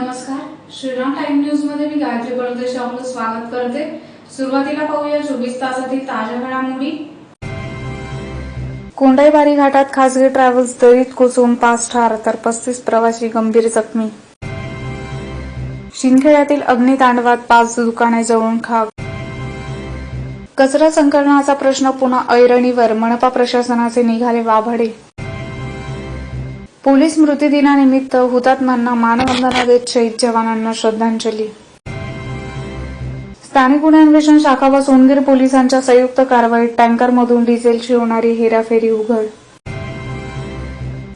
नमस्कार. Shriram time news मध्ये मी गायत्री परदेशी आपलं स्वागत करते. सुरुवातीला पाहूया 24 तासातील ताज्या घडामोडी. कोंडाईबारी घाटात खासगी ट्रॅव्हल्स दरीत कोसळून 5 ठार तर 35 प्रवासी गंभीर जखमी. शिंदखेड्यातील अग्नितांडवात 5 दुकाने जळून खाक. कचरा संकलनाचा प्रश्न पुन्हा ऐरणीवर, मनपा प्रशासनाचे निघाले वाभाडे. पोलीस स्मृतिदिनानिमित्त हुतात्म्यांना मानवंदना देत शहीद जवानांना श्रद्धांजली. स्थानिक गुन्हे अन्वेषण शाखा व सोनगीर पोलिसांच्या संयुक्त कारवाईत टँकरमधून डिझेलची होणारी हेराफेरी उघड.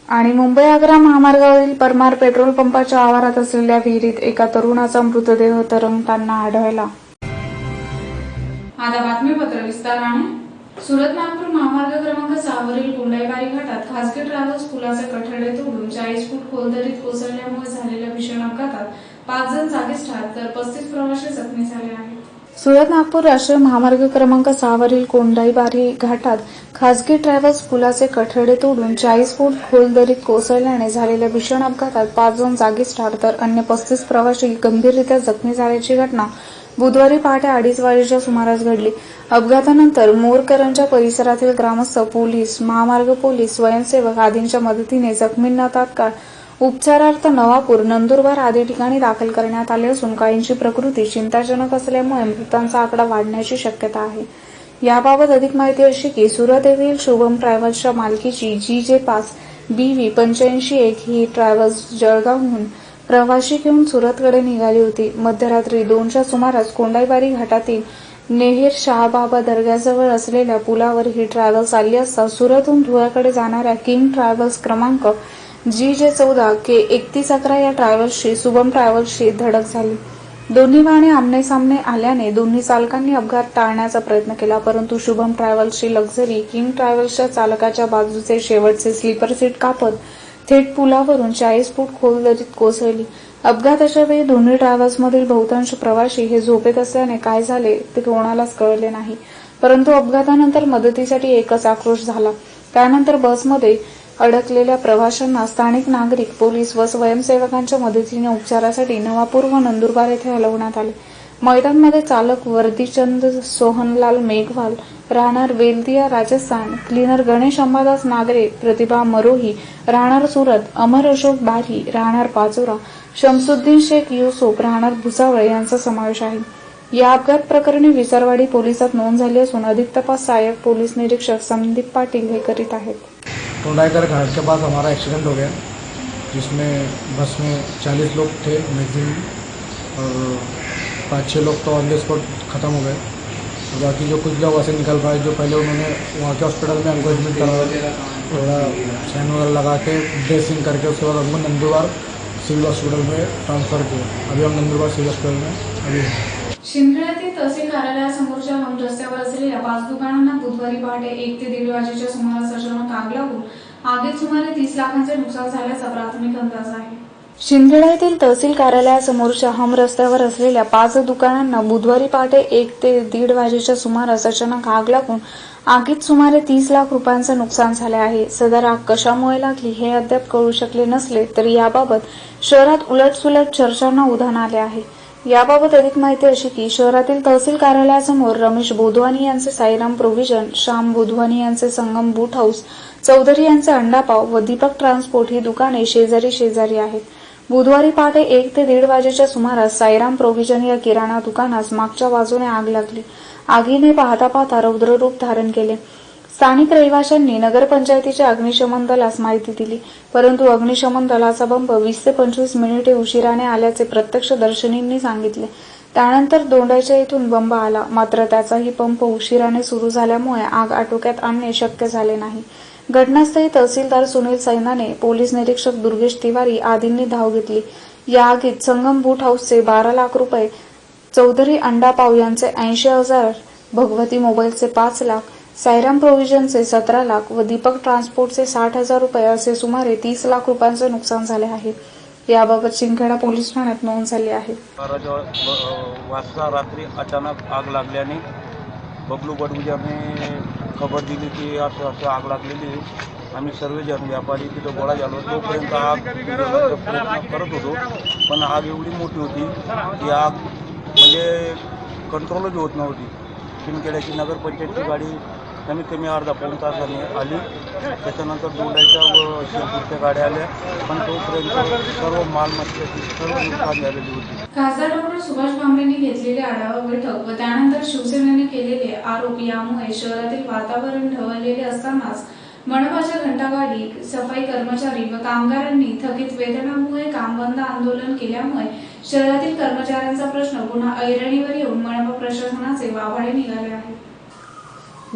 आणि मुंबई आग्रा महामार्गावरील परमार पेट्रोल पंपाच्या आवारात असलेल्या विहिरीत एका तरुणाचा मृतदेह तरंगताना आढळला. आता बातमीपत्र विस्ताराने. सुरत नागपूर महामार्ग क्रमांक 6 वरील कोंडाईबारी घाटात खासगी ट्रॅव्हल्स पुलाचे कठडे तोडून 40 फूट खोल दरीत कोसळल्यामुळे झालेल्या भीषण अपघातात 5 जण जागीच ठार तर 35 प्रवासी जखमी झाले आहेत. सुरत नागपूर राष्ट्रीय महामार्ग क्रमांक 6 वरील कोंडाईबारी घाटात खासगी ट्रॅव्हल्स पुलाचे कठडे तोडून 40 फूट खोल दरीत कोसळल्याने झालेल्या भीषण अपघातात 5 जण जागीच ठार तर अन्य 35 प्रवासी गंभीररीत्या जखमी झाल्याची घटना बुधवारी पहाटे 2:30 वाजेच्या सुमारास घडली. अपघातानंतर मोरकरंजा परिसरातील ग्रामस्थ, पोलीस, महामार्ग पोलीस, स्वयंसेवक आदींच्या मदतीने जखमींना तात्काळ उपचारार्थ नवापूर, नंदुरबार आदी ठिकाणी दाखल करण्यात आले असून काहींची प्रकृती चिंताजनक असल्यामुळे मृतांचा आकडा वाढण्याची शक्यता आहे. याबाबत अधिक माहिती अशी की सुरत येथील शुभम ट्रॅव्हल्सच्या मालकीची GJ5 BV 85-1 ही ट्रॅव्हल्स जळगावहून प्रवाशी घेऊन सुरतकडे निघाली होती. मध्यरात्री 2च्या सुमारास कोंडाईबारी घाटातील नेहेर शाहबाबा दर्ग्याजवळ असलेल्या पुलावर ही ट्रॅव्हल्स आली असता सुरतहून धुळ्याकडे जाणाऱ्या किंग ट्रॅव्हल्स क्रमांक GJ14 K3111 या ट्रॅव्हल्सची शुभम ट्रॅव्हल्सची धडक झाली. दोन्ही वाहने आमनेसामने आल्याने दोन्ही चालकांनी अपघात टाळण्याचा प्रयत्न केला, परंतु शुभम ट्रॅव्हल्सची लक्झरी किंग ट्रॅव्हल्सच्या चालकाच्या बाजूचे शेवटचे स्लीपर सीट कापत थेट पुलावरून 40 फूट खोल दरीत कोसळली. अपघाताच्या वेळी दोन्ही ट्रॅव्हल्समधील बहुतांश प्रवासी हे झोपेत असल्याने काय झाले ते कोणालाच कळले नाही. परंतु अपघातानंतर मदतीसाठी एकच आक्रोश झाला. त्यानंतर बसमध्ये अडकलेल्या प्रवाशांना स्थानिक नागरिक, पोलीस व स्वयंसेवकांच्या मदतीने उपचारासाठी नवापूर व नंदुरबार येथे हलवण्यात आले. मैदानमध्ये चालक वर्दीचंद सोहनलाल मेघवाल, राहणार वेल्दिया राजस्थान, क्लीनर गणेश अंबादास नागरे, प्रतिभा मरोही, राहणार सुरत, अमर अशोक बारी, राहणार पाचोरा, शमसुद्दीन शेख युसुफ, राहणार भुसावळ यांचा समावेश आहे. या अपघात प्रकरणी विसरवाडी पोलिसात नोंद झाली असून अधिक तपास सहाय्यक पोलीस निरीक्षक संदीप पाटील हे करीत आहेत. कोंडाईबारी घाट के पास हमारा एक्सीडेंट हो गया, जिसमें बस में 40 लोग थे मैक्सिमम और 5-6 लोग तो ऑन द स्पॉट ख़त्म हो गए. बाकी जो कुछ लोग ऐसे निकल पाए, जो पहले उन्होंने वहाँ के हॉस्पिटल में उनको एडमिट करवाया, थोड़ा सैन वगैरह लगा के ड्रेसिंग करके उसके बाद हमको नंदुरबार सिविल हॉस्पिटल में ट्रांसफ़र किया. अभी हम नंदुरबार सिविल हॉस्पिटल में अभी. शिंदखेड्यातील तहसील कार्यालयासमोरच्या हम रस्त्यावर असलेल्या 5 दुकानांना बुधवारी पहाटे 1 ते 1:30 वाजेच्या सुमारास अचानक आग लागून आगीत सुमारे 30 लाखांचे नुकसान झाल्याचा प्राथमिक अंदाज आहे. शिंदखेडा येथील तहसील कार्यालयासमोरच्या हम रस्त्यावर असलेल्या 5 दुकानांना बुधवारी पहाटे 1 ते 1:30 वाजेच्या सुमारास अचानक आग लागून आगीत सुमारे 30 लाख रुपयांचे नुकसान झाले आहे. सदर आग कशामुळे लागली हे अद्याप कळू शकले नसले तरी याबाबत शहरात उलटसुलट चर्चांना उधाण आले आहे. याबाबत अधिक माहिती अशी की शहरातील तहसील कार्यालयासमोर रमेश बोधवानी यांचे साईराम प्रोव्हिजन, श्याम बोधवानी यांचे संगम बूट हाऊस, चौधरी यांचे अंडापाव व दीपक ट्रान्सपोर्ट ही दुकाने शेजारी आहेत. बुधवारी पहाटे 1 ते 1:30 वाजेच्या सुमारास साईराम प्रोव्हिजन या किराणा दुकानास मागच्या बाजूने आग लागली. आगीने पाहता रौद्र रूप धारण केले. स्थानिक रहिवाशांनी नगरपंचायतीच्या अग्निशमन दलास माहिती दिली, परंतु अग्निशमन दलाचा बंब 20 ते 25 मिनिटे उशिराने आल्याचे प्रत्यक्षदर्शींनी सांगितले. त्यानंतर दोंडाच्या इथून बंब आला, मात्र त्याचाही पंप उशिराने सुरू झाल्यामुळे आग आटोक्यात आणणे शक्य झाले नाही. घटनास्थळी तहसीलदार सुनील सैनाने, पोलीस निरीक्षक दुर्गेश तिवारी आदींनी धाव घेतली. या आगीत संगम बूट हाऊसचे 12 लाख रुपये, चौधरी अंडापाव यांचे 80,000, भगवती मोबाईलचे 5 लाख, साईराम प्रोव्हिजनचे 17 लाख व दीपक ट्रान्सपोर्टचे 60,000 रुपये असे सुमारे 30 लाख रुपयांचे नुकसान झाले आहे. याबाबत शिंदखेडा पोलीस ठाण्यात नोंद झाली आहे. 12 वाजता रात्री अचानक आग लागल्याने बबलू बडगुजरने खबर दिली की असं आग लागलेली. आम्ही सर्वजण व्यापारी तिथं गोळा झालो. तोपर्यंत आग विझवण्याचा प्रयत्न करत होतो, पण आग एवढी मोठी होती की आग म्हणजे कंट्रोलच होत नव्हती. शिंदखेड्याची नगरपंचायतची गाडी कमीत कमी अर्धा पाऊण तासाने आली. त्याच्यानंतर दोंडाईच्या व शेपूरच्या गाड्या आल्या, पण तोपर्यंत सर्व मालमत्तेची सर्व नुकसान झालेली होती. खासदार डॉक्टर सुभाष भामरेंनी घेतलेली आढावा बैठक व त्यानंतर शिवसेनेने केलेले आरोप यामुळे शहरातील वातावरण ढवळलेले असतानाच मनपाच्या घंटागाडी, सफाई कर्मचारी व कामगारांनी थकीत वेतनामुळे काम बंद आंदोलन केल्यामुळे शहरातील कर्मचाऱ्यांचा प्रश्न पुन्हा ऐरणीवर येऊन मनपा प्रशासनाचे वाभाडे निघाले आहे.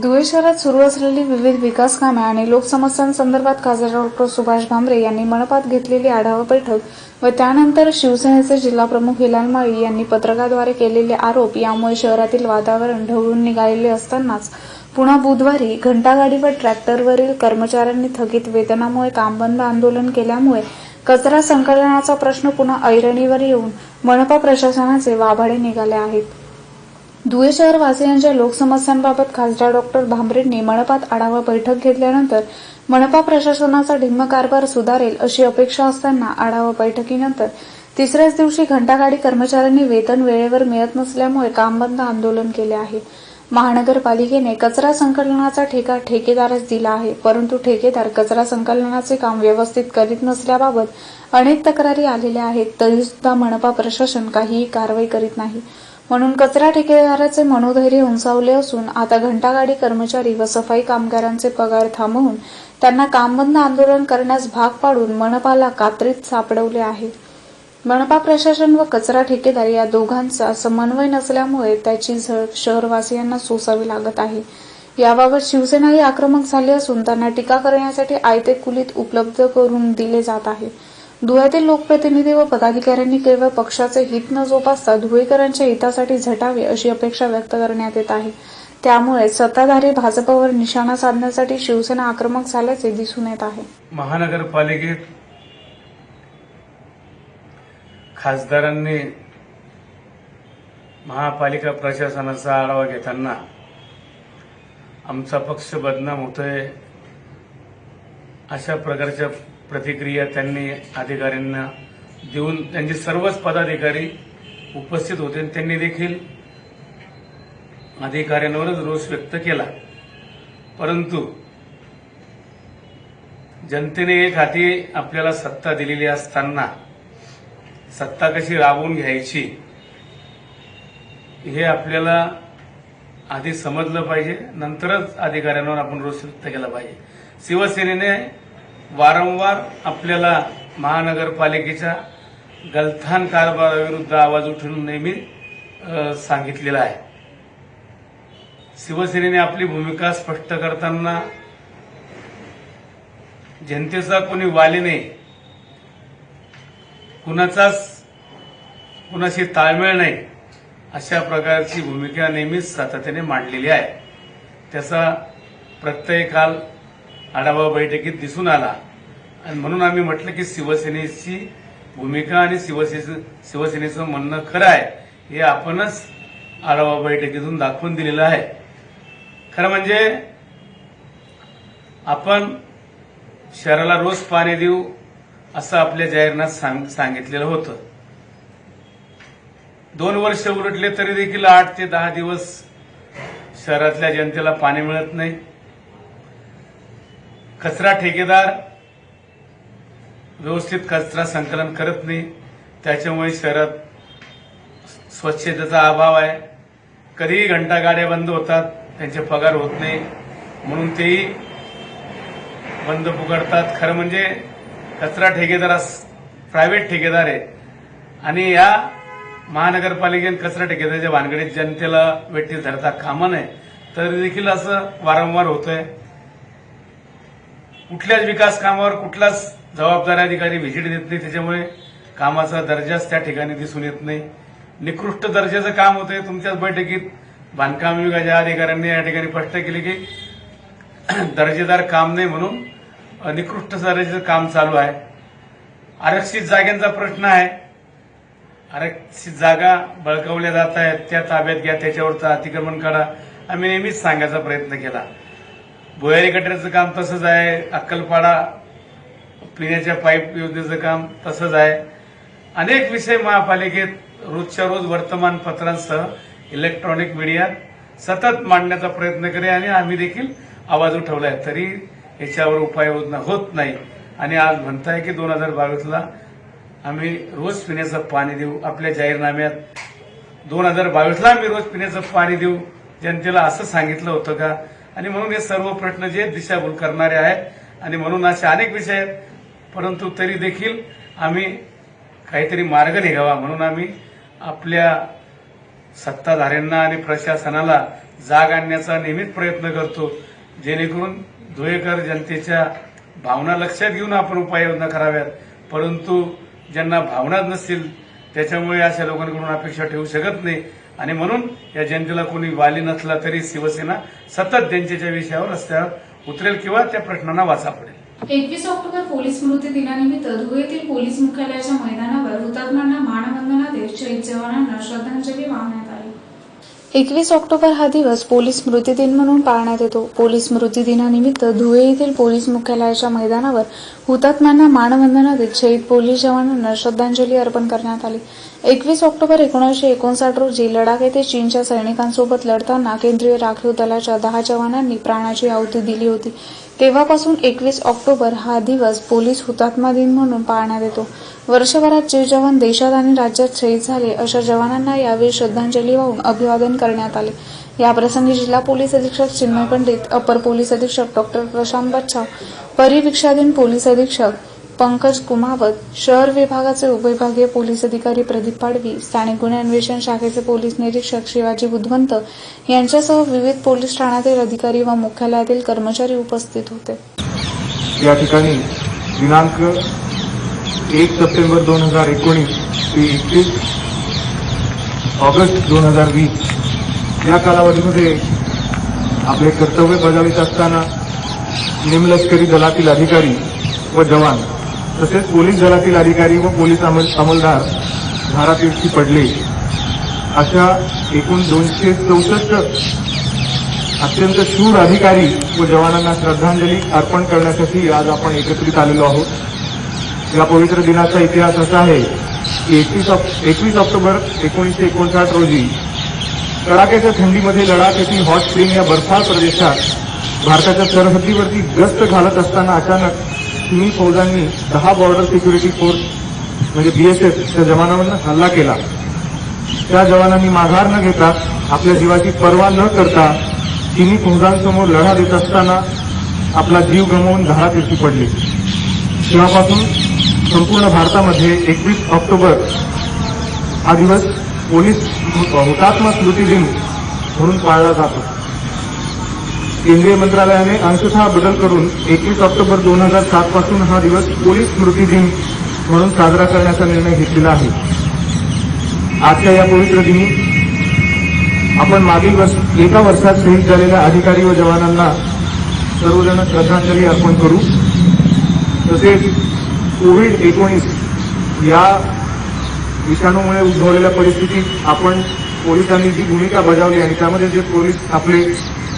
धुळे शहरात सुरू असलेली विविध विकास कामे आणि लोकसमस्यांसंदर्भात खासदार डॉक्टर सुभाष भामरे यांनी मनपात घेतलेली आढावा बैठक व त्यानंतर शिवसेनेचे जिल्हाप्रमुख हिलाल माळी यांनी पत्रकाद्वारे केलेले आरोप यामुळे शहरातील वातावरण ढवळून निघालेले असतानाच पुन्हा बुधवारी घंटागाडी व ट्रॅक्टरवरील कर्मचाऱ्यांनी थकीत वेतनामुळे काम बंद आंदोलन केल्यामुळे कचरा संकलनाचा प्रश्न पुन्हा ऐरणीवर येऊन मनपा प्रशासनाचे वाभाडे निघाले आहेत. धुळे शहर वासियांच्या लोकसमस्यांबाबत खासदार डॉक्टर भामरेंनी मनपात आढावा बैठक घेतल्यानंतर मनपा प्रशासनाचा ढिम्म कारभार सुधारेल अशी अपेक्षा असताना आढावा बैठकीनंतर तिसऱ्याच दिवशी घंटागाडी कर्मचाऱ्यांनी वेतन वेळेवर मिळत नसल्यामुळे काम बंद आंदोलन केले आहे. महानगरपालिकेने कचरा संकलनाचा ठेका ठेकेदारच दिला आहे, परंतु ठेकेदार कचरा संकलनाचे काम व्यवस्थित करीत नसल्याबाबत अनेक तक्रारी आलेल्या आहेत, तरीसुद्धा मनपा प्रशासन काहीही कारवाई करीत नाही. म्हणून कचरा ठेकेदाराचे मनोधैर्य उंचावले असून आता घंटागाडी कर्मचारी व सफाई कामगारांचे पगार थांबवून त्यांना कामबंद आंदोलन करण्यास भाग पाडून मनपाला कात्रीत सापडवले आहे. मनपा प्रशासन व कचरा ठेकेदार या दोघांचा समन्वय नसल्यामुळे त्याची झळ शहरवासियांना सोसावी लागत आहे. याबाबत शिवसेनाही आक्रमक झाली असून त्यांना टीका करण्यासाठी आयते कुलीत उपलब्ध करून दिले जात आहे. धुळ्यातील लोकप्रतिनिधी व पदाधिकाऱ्यांनी केवळ पक्षाचे हित न जोपासता धुळेकरांच्या हितासाठी झटावे अशी अपेक्षा व्यक्त करण्यात येत आहे. त्यामुळे सत्ताधारी भाजपवर निशाणा साधण्यासाठी शिवसेना आक्रमक झाल्याचे दिसून येत आहे. महानगरपालिकेत खासदारांनी महापालिका प्रशासनाचा आढावा घेताना आमचा पक्ष बदनाम होतोय अशा प्रकारच्या प्रतिक्रिया त्यांनी अधिकाऱ्यांना देऊन त्यांचे सर्वच पदाधिकारी उपस्थित होते. त्यांनी देखील अधिकाऱ्यांवरच रोष व्यक्त केला. परंतु जनतेने एक हाती आपल्याला सत्ता दिलेली असताना सत्ता कशी राबवून घ्यायची हे आपल्याला आधी समजलं पाहिजे, नंतरच अधिकाऱ्यांवर आपण रोष व्यक्त केला पाहिजे. शिवसेनेने वारंवार आपल्याला महानगरपालिकेच्या गलथान कारभाराविरुद्ध आवाज उठवून नेहमी सांगितलेला आहे. शिवसेनेने आपली भूमिका स्पष्ट करताना जनतेचा कोणी वाली नाही, कुणाशी ताळमेळ नाही अशा प्रकारची भूमिका नेहमीच सातत्याने मांडलेली आहे. त्याचा प्रत्यय काल आढावा बैठकीत दिसून आला आणि म्हणून आम्ही म्हटलं की शिवसेनेची भूमिका आणि शिवसेनेचं म्हणणं खरं आहे हे आपणच आढावा बैठकीतून दाखवून दिलेलं आहे. खरं म्हणजे आपण शहराला रोज पाणी देऊ असं आपल्या जाहीरनात सांगितलेलं होतं. 2 वर्ष उलटले तरी देखील 8 ते 10 दिवस शहरातल्या जनतेला पाणी मिळत नाही. कचरा ठेकेदार व्यवस्थित कचरा संकलन करत नाही, त्याच्यामुळे शहरात स्वच्छतेचा अभाव आहे. कधीही घंटागाड्या बंद होतात, त्यांचे पगार होत नाही म्हणून तेही बंद पुकारतात. खरं म्हणजे कचरा ठेकेदार प्रायव्हेट ठेकेदार आहे आणि या महानगरपालिकेने कचरा ठेकेदाराच्या भानगडीत जनतेला वेठीस धरता कामा नये. तरी देखील असं वारंवार होतंय. कुठल्याच विकास कामावर कुठलाच जबाबदार अधिकारी व्हिजिट देत नाही, त्याच्यामुळे कामाचा दर्जाच त्या ठिकाणी दिसून येत नाही. निकृष्ट दर्जाचं काम होतंय. तुमच्याच बैठकीत बांधकाम विभागाच्या अधिकाऱ्यांनी या ठिकाणी स्पष्ट केले की दर्जेदार काम नाही म्हणून निकृष्ट दर्जाचं काम चालू आहे. आरक्षित जागांचा प्रश्न आहे. आरक्षित जागा बळकावल्या जात आहेत, त्या ताब्यात घ्या, त्याच्यावरचं अतिक्रमण काढा. आम्ही नेहमीच सांगायचा प्रयत्न केला. भुयारी गटाराचं काम तसंच आहे, अक्कलपाडा पिण्याच्या पाईप योजनेचं काम तसंच आहे. अनेक विषय महापालिकेत रोजच्या रोज वर्तमानपत्रांसह इलेक्ट्रॉनिक मीडियात सतत मांडण्याचा प्रयत्न करे आणि आम्ही देखील आवाज उठवलाय, तरी याच्यावर उपाययोजना होत नाही. आणि आज म्हणताय की 2022ला आम्ही रोज पिण्याचं पाणी देऊ. आपल्या जाहीरनाम्यात 2022ला आम्ही रोज पिण्याचं पाणी देऊ जनतेला असं सांगितलं होतं का? आणि म्हणून हे सर्व प्रश्न जे दिशाभूल करणारे आहेत आणि म्हणून असे अनेक विषय आहेत, परंतु तरी देखील आम्ही काहीतरी मार्ग निघावा म्हणून आम्ही आपल्या सत्ताधाऱ्यांना आणि प्रशासनाला जाग आणण्याचा नेहमीच प्रयत्न करतो, जेणेकरून धुळेकर जनतेच्या भावना लक्षात घेऊन आपण उपाययोजना कराव्यात. परंतु ज्यांना भावनाच नसतील त्याच्यामुळे अशा लोकांकडून अपेक्षा ठेवू शकत नाही. आणि म्हणून या जनतेला कोणी वाली नसला तरी शिवसेना सतत जनतेच्या विषयावर रस्त्यावर उतरेल किंवा त्या प्रश्नांना वाचा पडेल. 21 ऑक्टोबर पोलीस स्मृती दिनानिमित्त धुळे येथील पोलीस मुख्यालयाच्या मैदानावर हुतात्म्यांना मानवंदना देत शहीद जवानांना श्रद्धांजली वाहण्यात आली. 21 ऑक्टोबर हा दिवस पोलीस स्मृती दिन म्हणून पाळण्यात येतो. पोलीस स्मृती दिनानिमित्त धुळे येथील पोलीस मुख्यालयाच्या मैदानावर हुतात्म्यांना मानवंदना देत शहीद पोलीस जवानांना श्रद्धांजली अर्पण करण्यात आली. 21 ऑक्टोबर 1959 रोजी लडाख येथे चीनच्या सैनिकांसोबत लढताना केंद्रीय राखीव दलाच्या 10 जवानांनी प्राणाची आहुती दिली होती. तेव्हापासून 21 ऑक्टोबर हा दिवस पोलीस हुतात्मा दिन म्हणून पाळण्यात येतो. वर्षभरात जे जवान देशात आणि राज्यात शहीद झाले अशा जवानांना यावेळी श्रद्धांजली वाहून अभिवादन करण्यात आले. याप्रसंगी जिल्हा पोलीस अधीक्षक चिन्मय पंडित, अपर पोलीस अधीक्षक डॉक्टर प्रशांत बच्छाव, परिवीक्षाधीन पोलीस अधीक्षक पंकज कुमावत, शहर विभागाचे उपविभागीय पोलीस अधिकारी प्रदीप पाडवी, स्थानिक गुन्हे अन्वेषण शाखेचे पोलीस निरीक्षक शिवाजी बुधवंत यांच्यासह विविध पोलीस ठाण्यातील अधिकारी व मुख्यालयातील कर्मचारी उपस्थित होते. या ठिकाणी दिनांक 1 सप्टेंबर 2019 ते 21 ऑगस्ट 2020 या कालावधीमध्ये आपले कर्तव्य बजावित असताना निमलष्करी दलातील अधिकारी व जवान तसेच पोलीस दलातील अधिकारी व पोलीस अंमलदार धारातीर्थी पडले. अशा एकूण 264 अत्यंत शूर अधिकारी व जवानांना श्रद्धांजली अर्पण करण्यासाठी आज आपण एकत्रित आलेलो आहोत. या पवित्र दिनाचा इतिहास असा आहे की 21 ऑक्टोबर 1959 रोजी कडाक्याच्या थंडीमध्ये लडाख येथील हॉट स्प्रिंग या बर्फाळ प्रदेशात भारताच्या सरहद्दीवरती गस्त घालत असताना अचानक चिनी फौजांनी 10 बॉर्डर सिक्युरिटी फोर्स म्हणजे BSF च्या जवानांवर हल्ला केला. त्या जवानांनी माघार न घेता आपल्या जीवाची पर्वा न करता चिनी फौजांसमोर लढा देत असताना आपला जीव गमावून धारातीर्थी पडले. तेव्हापासून संपूर्ण भारतामध्ये 21 ऑक्टोबर हा दिवस पोलीस हुतात्मा स्मृती दिन म्हणून पाळला जातो. केंद्रीय मंत्रालयाने अंशतः बदल करून 21 ऑक्टोबर 2007 पासून हा दिवस पोलीस स्मृती दिन म्हणून साजरा करण्याचा निर्णय घेतलेला आहे. आजच्या या पवित्र दिनी आपण मागील एका वर्षात शहीद झालेल्या अधिकारी व जवानांना सर्वजण श्रद्धांजली अर्पण करू. तसेच कोविड-19 या विषाणूमुळे उद्भवलेल्या परिस्थितीत आपण पोलिसांनी जी भूमिका बजावली आणि त्यामध्ये जे पोलीस आपले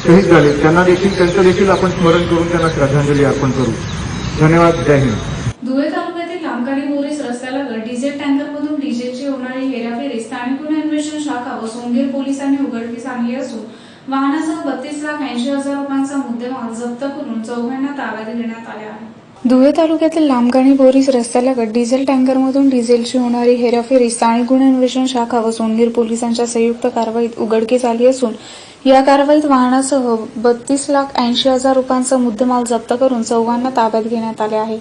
शहीद झाले त्यांचं देखील आपण स्मरण करून त्यांना श्रद्धांजली अर्पण करू. धन्यवाद. जय हिंद. धुळे तालुक्यातील लांबगाडी बोरीस रस्त्यालगत डिझेल टँकरमधून डिझेलची होणारी हेराफेरी स्थानिक गुन्हे अन्वेषण शाखा व सोंगीर पोलिसांनी उघडकीस आणली असून वाहनासह 32,80,000 रुपयांचा मुद्देमाल जप्त करून चौघांना ताब्यात घेण्यात आले आहे. धुळे तालुक्यातील लांबगाणी बोरीस रस्त्यालगत डिझेल टँकरमधून डिझेलची होणारी हेराफेरी स्थानिक गुन्हे अन्वेषण शाखा व सोंगीर पोलिसांच्या संयुक्त कारवाईत उघडकीस आली असून या कारवाईत वाहनासह 32,80,000 रुपयांचा मुद्देमाल जप्त करून चौघांना ताब्यात घेण्यात आले आहे.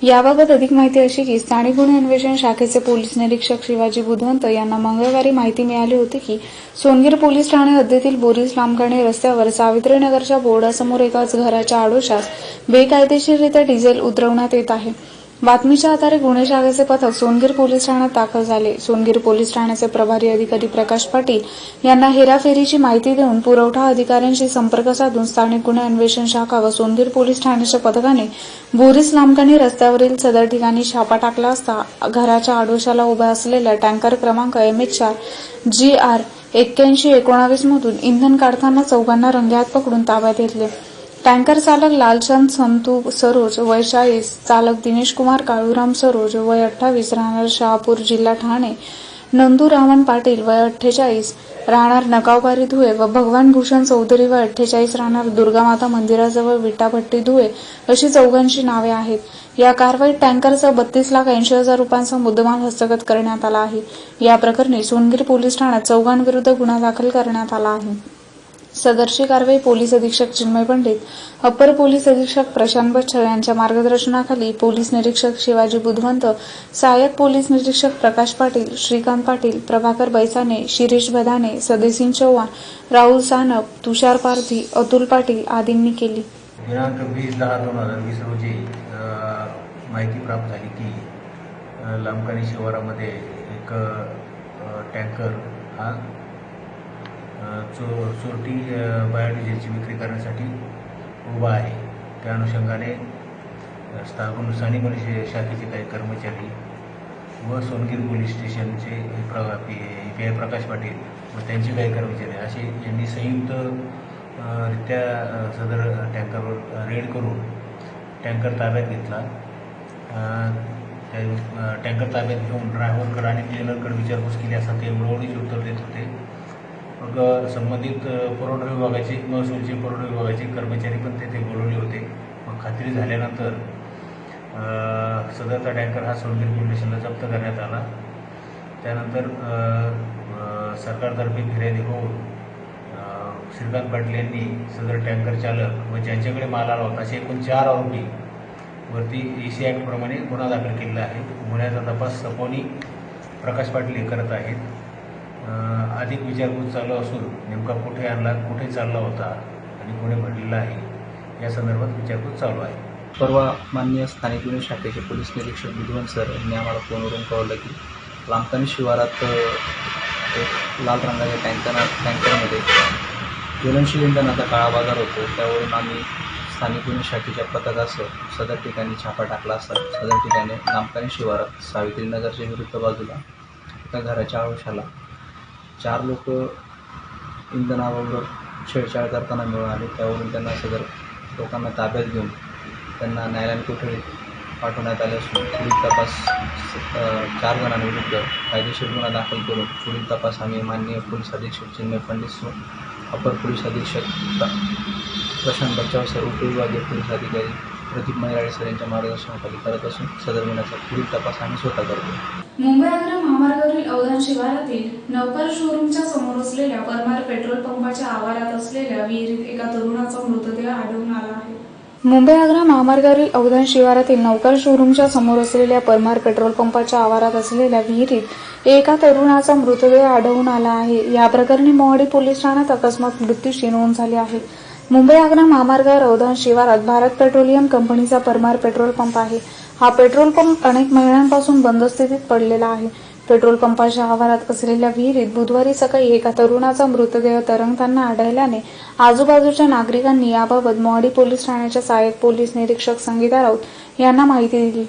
याबाबत अधिक माहिती अशी की स्थानिक गुन्हे अन्वेषण शाखेचे पोलीस निरीक्षक शिवाजी बुधवंत यांना मंगळवारी माहिती मिळाली होती की सोनगीर पोलीस ठाणे हद्दीतील बोरीस लांबगाणी रस्त्यावर सावित्रीनगरच्या बोर्डासमोर एकाच घराच्या आडोशास बेकायदेशीररित्या डिझेल उतरवण्यात येत आहे. बातमीच्या आधारे गुन्हे शाखेचे पथक सोनगीर पोलीस ठाण्यात दाखल झाले. सोनगीर पोलीस ठाण्याचे प्रभारी अधिकारी प्रकाश पाटील यांना हेराफेरीची माहिती देऊन पुरवठा अधिकाऱ्यांशी संपर्क साधून स्थानिक गुन्हे अन्वेषण शाखा व सोनगीर पोलीस ठाण्याच्या पथकाने बोरीस लांबगाणी रस्त्यावरील सदर ठिकाणी छापा टाकला असता घराच्या आडोशाला उभा असलेल्या टँकर क्रमांक MH4 GR 8119 मधून इंधन काढताना चौघांना रंगेहात पकडून ताब्यात घेतले. टँकर चालक लालचंद संतू सरोज वय 40, चालक दिनेश कुमार काळूराम सरोज वय 28, राहणार शहापूर जिल्हा ठाणे, नंदू रावण पाटील वय 48, राहणार नगावबारी धुळे व भगवान भूषण चौधरी वय 48, राहणार दुर्गामाता मंदिराजवळ विटाभट्टी धुळे अशी चौघांची नावे आहेत। या कारवाईत टँकरचा 32,80,000 रुपयांचा मुद्देमाल हस्तगत करण्यात आला आहे। या प्रकरणी सोनगीर पोलीस ठाण्यात चौघांविरुद्ध गुन्हा दाखल करण्यात आला आहे। सदरची कारवाई पोलीस अधीक्षक चिन्मय पंडित, अपर पोलीस अधीक्षक प्रशांत बच्छर यांच्या मार्गदर्शनाखाली पोलीस निरीक्षक शिवाजी बुधवंत, सहाय्यक पोलीस निरीक्षक प्रकाश पाटील, श्रीकांत पाटील, प्रभाकर बैसाने, शिरीष बधाने, सदेसिंग चव्हाण, राहुल सानप, तुषार पारधी, अतुल पाटील आदींनी केली। दिनांक 20/10/2020 रोजी माहिती प्राप्त झाली की लांबकानी शिवारामध्ये एक टँकर हा चोरटी बायोडिझेलची विक्री करण्यासाठी उभा आहे। त्या अनुषंगाने स्थानिक पोलीस शाखेचे काही कर्मचारी व सोनगीर पोलीस स्टेशनचे PI प्रकाश पाटील व त्यांचे काही कर्मचारी असे यांनी संयुक्तरित्या सदर टँकरवर रेड करून टँकर ताब्यात घेतला। टँकर ताब्यात घेऊन ड्रायव्हरकडे आणि क्लिनरकडे विचारपूस केली असता ते उडवणीचे उत्तर देत होते। मग संबंधित पुरवठा विभागाचे महसूलचे पुरवठा विभागाचे कर्मचारी पण तेथे बोलवले होते। मग खात्री झाल्यानंतर सदरचा टँकर हा सोनगीर पोलीस स्टेशनला जप्त करण्यात आला। त्यानंतर सरकारतर्फे फिर्यादी होऊन श्रीकांत पाटील यांनी सदर टँकर चालक व ज्यांच्याकडे माल आला होता असे एकूण 4 आरोपी वरती EC ॲक्ट प्रमाणे गुन्हा दाखल केलेला आहे। गुन्ह्याचा तपास सपोनी प्रकाश पाटील हे करत आहेत। अधिक विचारपूस चालू असून नेमका कुठे आणला, कुठे चालला होता आणि कोणी भरलेला आहे या संदर्भात विचारपूस चालू आहे। परवा माननीय स्थानिक गुन्हे शाखेचे पोलीस निरीक्षक बुधवंत सर यांनी आम्हाला फोनवरून कळवलं की लांबकानी शिवारात एक लाल रंगाच्या टँकरमध्ये ज्वलनशील इंधनाचा काळा बाजार होतो। त्यावरून आम्ही स्थानिक गुन्हे शाखेच्या पथकासह सदर ठिकाणी छापा टाकला असता सदर ठिकाणी लांबकानी शिवारात सावित्रीनगरच्या विरुद्ध बाजूला एका घराच्या आवाशाला 4 लोक इंधनाबरोबर छेडछाड करताना मिळून आले। त्यावरून त्यांना सदर लोकांना ताब्यात घेऊन त्यांना न्यायालयीन कोठडीत पाठवण्यात आले असून पुढील तपास 4 जणांविरुद्ध कायदेशीर गुन्हा दाखल करून पुढील तपास आम्ही माननीय पोलीस अधीक्षक चिन्मय पंडित, अपर पोलीस अधीक्षक प्रशांत बच्छर सर, उपविभागीय पोलीस अधिकारी प्रदीप मैराळे सर यांच्या मार्गदर्शनाखाली करत असून सदर गुन्ह्याचा पुढील तपास आम्ही स्वतः करतो। मुंबई आग्रा महामार्गावरील अवधान शिवारातील नवकार शोरूमच्या समोर असलेल्या परमार पेट्रोल पंपाच्या आवारात असलेल्या विहिरीत एका तरुणाचा मृतदेह आढळून आला आहे। मुंबई आग्रा महामार्गावरील अवधान शिवारातील नवकार शोरूमच्या समोर असलेल्या परमार पेट्रोल पंपाच्या आवारात असलेल्या विहिरीत एका तरुणाचा मृतदेह आढळून आला आहे। या प्रकरणी मोहाडी पोलीस ठाण्यात अकस्मात मृत्यूची नोंद झाली आहे। मुंबई आग्रा महामार्गावर अवधान शिवारात भारत पेट्रोलियम कंपनीचा परमार पेट्रोल पंप आहे। हा पेट्रोल पंप अनेक महिन्यांपासून बंद स्थितीत पडलेला आहे। पेट्रोल पंपाच्या आवारात असलेल्या विहिरीत बुधवारी सकाळी एका तरुणाचा मृतदेह तरंगताना आढळल्याने आजूबाजूच्या नागरिकांनी याबाबत मोहाडी पोलीस ठाण्याच्या सहाय्यक पोलीस निरीक्षक संगीता राऊत यांना माहिती दिली।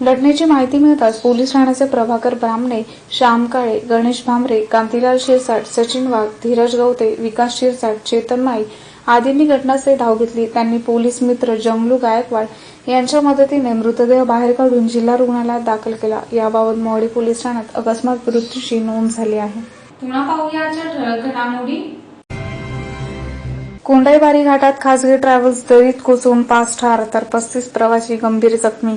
घटनेची माहिती मिळताच पोलीस ठाण्याचे प्रभाकर ब्राह्मणे, श्याम काळे, गणेश भामरे, कांतीलाल शिरसाट, सचिन वाघ, धीरज गवते, विकास शिरसाट, चेतन माई आदींनी घटनास्थळी धाव घेतली। त्यांनी पोलीस मित्र जंगलू गायकवाड यांच्या मदतीने मृतदेह बाहेर काढून जिल्हा रुग्णालयात दाखल केला। याबाबत मोहाडी पोलीस ठाण्यात अकस्मात मृत्यूची नोंद झाली आहे। पुन्हा पाहूयाच्या ठळक घडामोडी। कोंडाईबारी घाटात खासगी ट्रॅव्हल्स दरीत कोसळून 5 ठार तर 35 प्रवासी गंभीर जखमी।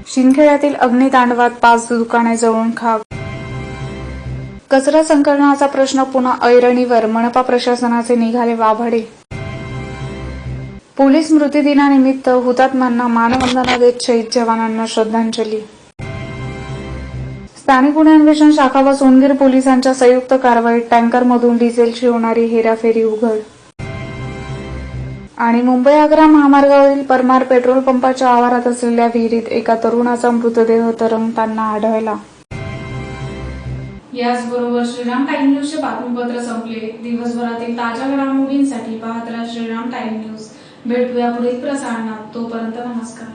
शिंदखेड्यातील अग्नितांडवात 5 दुकाने जळून खाक। कचरा संकलनाचा प्रश्न पुन्हा ऐरणीवर, मनपा प्रशासनाचे निघाले वाभाडे। पोलीस स्मृतिदिनानिमित्त हुतात्म्यांना मानवंदना देत शहीद जवानांना श्रद्धांजली। स्थानिक गुन्हे अन्वेषण शाखा व सोनगीर पोलिसांच्या संयुक्त कारवाईत टँकरमधून डिझेलची होणारी हेराफेरी उघड। आणि मुंबई आग्रा महामार्गावरील परमार पेट्रोल पंपाच्या आवारात असलेल्या विहिरीत एका तरुणाचा मृतदेह तरंगताना आढळला। याचबरोबर श्रीराम टाइम न्यूजचे बातमीपत्र संपले। दिवसभरातील ताज्या घडामोडींसाठी पाहत राहा श्रीराम टाइम न्यूज। भेटूया पुढील प्रसारणात। तोपर्यंत नमस्कार।